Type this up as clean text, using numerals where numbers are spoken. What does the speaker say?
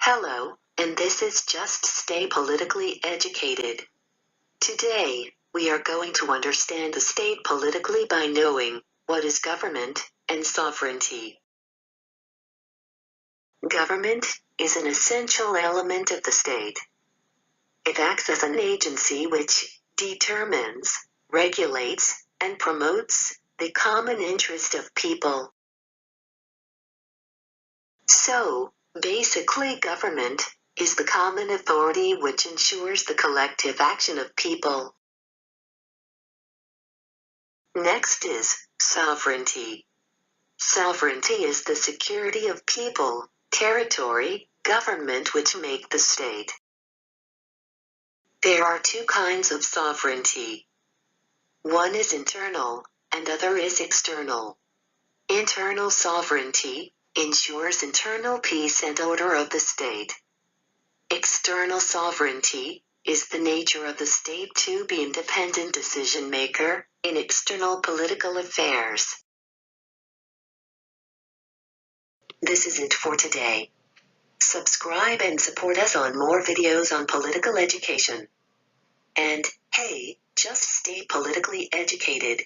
Hello, and this is Just Stay Politically Educated. Today, we are going to understand the state politically by knowing what is government and sovereignty. Government is an essential element of the state. It acts as an agency which determines, regulates, and promotes the common interest of people. So, basically government is the common authority which ensures the collective action of people. Next is sovereignty. Sovereignty is the security of people, territory, government which make the state. There are two kinds of sovereignty. One is internal, and other is external. Internal sovereignty ensures internal peace and order of the state. External sovereignty is the nature of the state to be independent decision maker in external political affairs. This is it for today. Subscribe and support us on more videos on political education. And, hey, just stay politically educated.